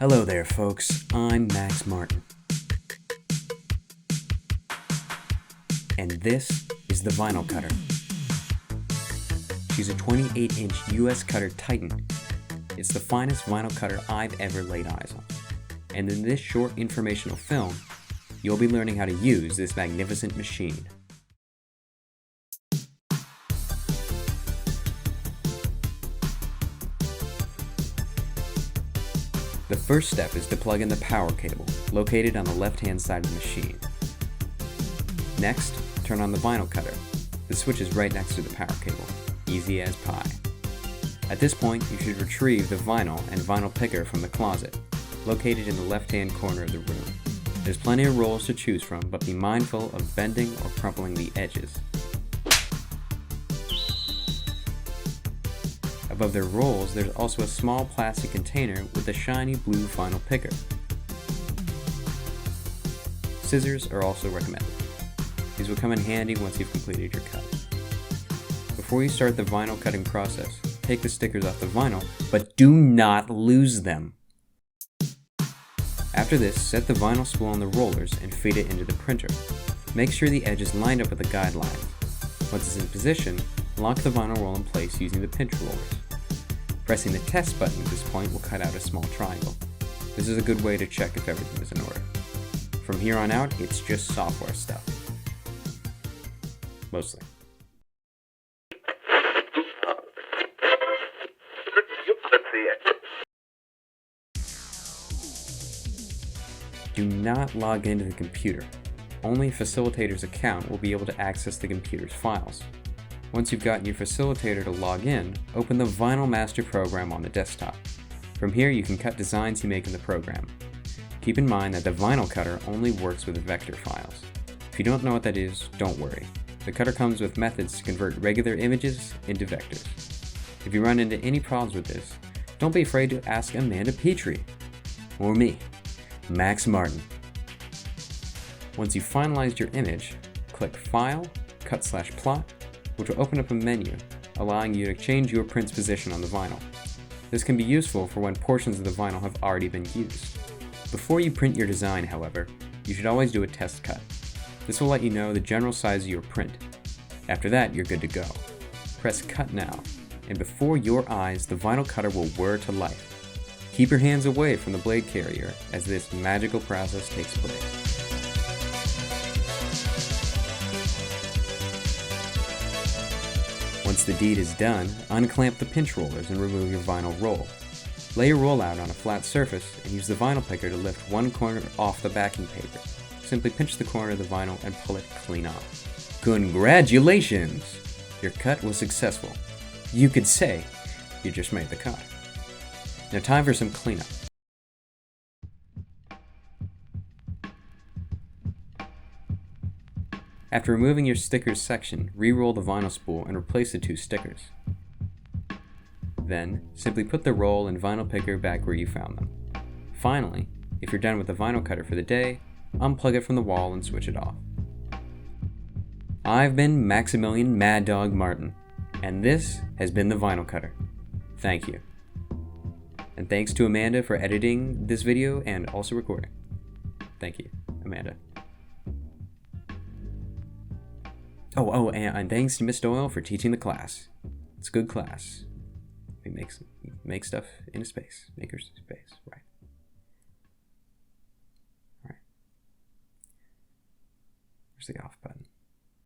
Hello there, folks. I'm Max Martin. And this is the Vinyl Cutter. She's a 28-inch US cutter Titan. It's the finest vinyl cutter I've ever laid eyes on. And in this short informational film, you'll be learning how to use this magnificent machine. The first step is to plug in the power cable, located on the left-hand side of the machine. Next, turn on the vinyl cutter. The switch is right next to the power cable. Easy as pie. At this point, you should retrieve the vinyl and vinyl picker from the closet, located in the left-hand corner of the room. There's plenty of rolls to choose from, but be mindful of bending or crumpling the edges. Above their rolls, there's also a small plastic container with a shiny blue vinyl picker. Scissors are also recommended. These will come in handy once you've completed your cut. Before you start the vinyl cutting process, take the stickers off the vinyl, but do not lose them. After this, set the vinyl spool on the rollers and feed it into the printer. Make sure the edge is lined up with the guidelines. Once it's in position, lock the vinyl roll in place using the pinch rollers. Pressing the test button at this point will cut out a small triangle. This is a good way to check if everything is in order. From here on out, it's just software stuff. Mostly. Do not log into the computer. Only a facilitator's account will be able to access the computer's files. Once you've gotten your facilitator to log in, open the VINYLMASTER program on the desktop. From here, you can cut designs you make in the program. Keep in mind that the vinyl cutter only works with vector files. If you don't know what that is, don't worry. The cutter comes with methods to convert regular images into vectors. If you run into any problems with this, don't be afraid to ask Amanda Petree, or me, Max Martin. Once you've finalized your image, click File, Cut/Plot, which will open up a menu, allowing you to change your print's position on the vinyl. This can be useful for when portions of the vinyl have already been used. Before you print your design, however, you should always do a test cut. This will let you know the general size of your print. After that, you're good to go. Press Cut Now, and before your eyes, the vinyl cutter will whir to life. Keep your hands away from the blade carrier as this magical process takes place. Once the deed is done, unclamp the pinch rollers and remove your vinyl roll. Lay your roll out on a flat surface and use the vinyl picker to lift one corner off the backing paper. Simply pinch the corner of the vinyl and pull it clean off. Congratulations! Your cut was successful. You could say you just made the cut. Now time for some cleanup. After removing your stickers section, re-roll the vinyl spool and replace the two stickers. Then, simply put the roll and vinyl picker back where you found them. Finally, if you're done with the vinyl cutter for the day, unplug it from the wall and switch it off. I've been Maximilian Mad Dog Martin, and this has been the Vinyl Cutter. Thank you. And thanks to Amanda for editing this video and also recording. Thank you, Amanda. And thanks to Miss Doyle for teaching the class. It's a good class. We make stuff in a space. Maker's space, right? All right. Where's the off button?